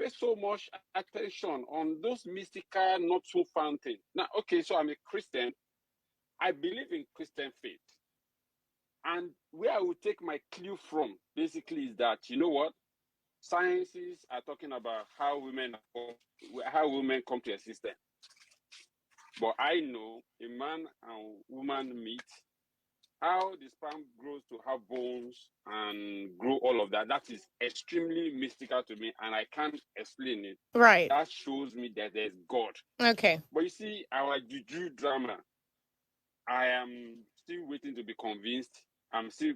so much attention on those mystical, not so fun things. Now, okay, so I'm a Christian. I believe in Christian faith. And where I will take my clue from, basically, is that, you know what? Sciences are talking about how women come to existence. But I know a man and woman meet, how the sperm grows to have bones and grow all of that. That is extremely mystical to me, and I can't explain it. Right. That shows me that there's God. Okay. But you see, our juju drama, I am still waiting to be convinced.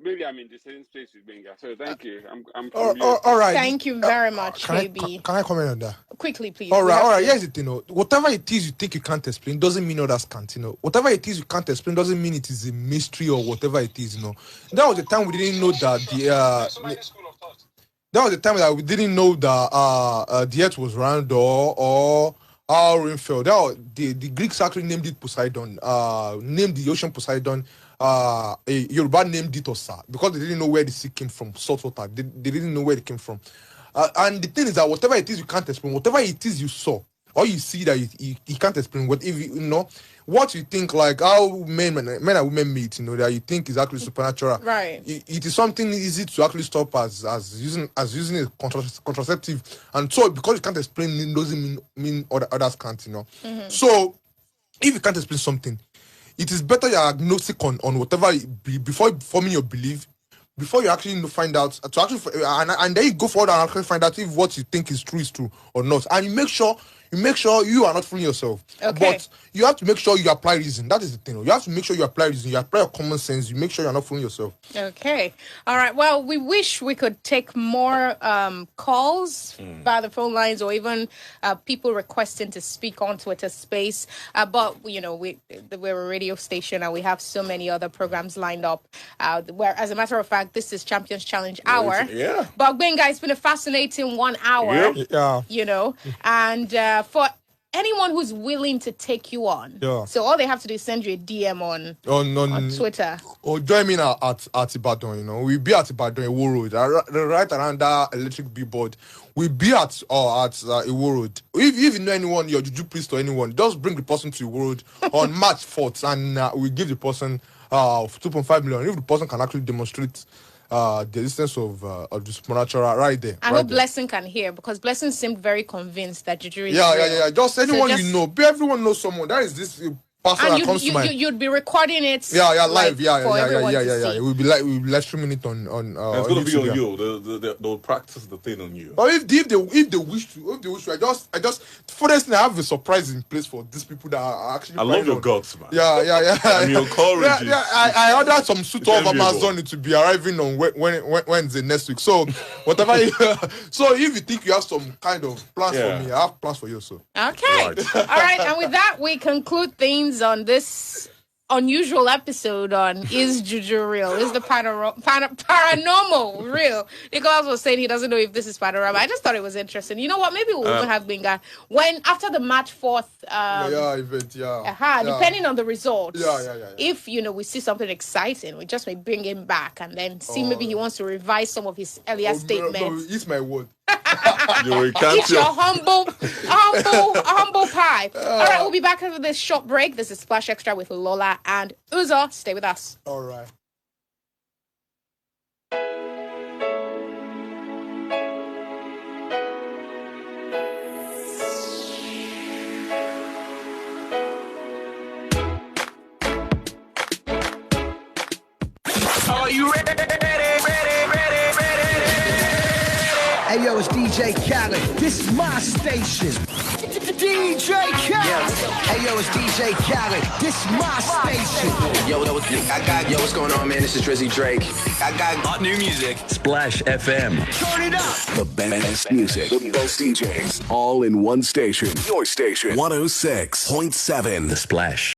Maybe I'm in the same space with Benga. So thank you. I'm all right. Thank you very much, Can KB. I comment on that? Quickly, please. All right. Here's the thing, whatever it is you think you can't explain doesn't mean others can't, Whatever it is you can't explain doesn't mean it is a mystery or whatever it is, That was the time we didn't know that that was the time that we didn't know that the earth was round or how rain fell. The Greeks actually named it Poseidon, named the ocean Poseidon. A Yoruba named it Osa because they didn't know where the sea came from, salt water. They didn't know where it came from. And the thing is that whatever it is you can't explain, whatever it is you saw or you see that you can't explain, what if what you think, like how men and women meet, that you think is actually supernatural. Right. It is something easy to actually stop as using a contraceptive, and so because you can't explain it doesn't mean others can't. Mm-hmm. So if you can't explain something, it is better you're agnostic on whatever before forming your belief, before you actually find out and then you go forward and actually find out if what you think is true or not, and you make sure you are not fooling yourself. Okay. But you have to make sure you apply reason. That is the thing. You have to make sure you apply reason. You apply your common sense. You make sure you're not fooling yourself. Okay. All right. Well, we wish we could take more calls via the phone lines or even people requesting to speak on Twitter Space. But, we're a radio station and we have so many other programs lined up. Where, as a matter of fact, this is Champions Challenge Hour. Yeah. But Benga, it's been a fascinating 1 hour. Yeah. And for anyone who's willing to take you on, so all they have to do is send you a DM on Twitter. Or join me at Ibadan. We'll be at Ibadan, Iwo Road, right around that electric billboard. We'll be at Iwo Road. If you know anyone, your juju priest or anyone, just bring the person to Iwo Road on March 4th, and we give the person 2.5 million. If the person can actually demonstrate the existence of the supernatural right there. I hope Blessing can hear, because Blessing seemed very convinced that juju is real. Yeah. Just anyone everyone knows someone. That is this person that comes to mind. You'd be recording it. Live. Yeah. We'll be live streaming it on. It's gonna be on you. They'll practice the thing on you. Or if they wish to, I just first I have a surprise in place for these people that are actually. I love your guts, man. Yeah. And your courage. I ordered some suit of Amazon to be arriving on Wednesday next week. So whatever. So if you think you have some kind of plans for me, I have plans for you. So okay, all right. And with that, we conclude things on this unusual episode on Is Juju Real? Is the paranormal real? Nicholas was saying he doesn't know if this is panorama. I just thought it was interesting. You know what? Maybe we'll even have Benga when after the March 4th event. Depending on the results. Yeah. If we see something exciting, we just may bring him back and then see maybe he wants to revise some of his earlier statements. No, eat my word. Eat your humble pie. All right, we'll be back after this short break. This is Splash Extra with Lola and Uzo. Stay with us. All right. Are you ready? Hey yo, it's DJ Khaled. This is my station. DJ Khaled. Hey yo, it's DJ Khaled. This is my station. Yo, what's going on, man? This is Drizzy Drake. I got hot new music. Splash FM. Turn it up. The best music, the best DJs, all in one station. Your station, 106.7. The Splash.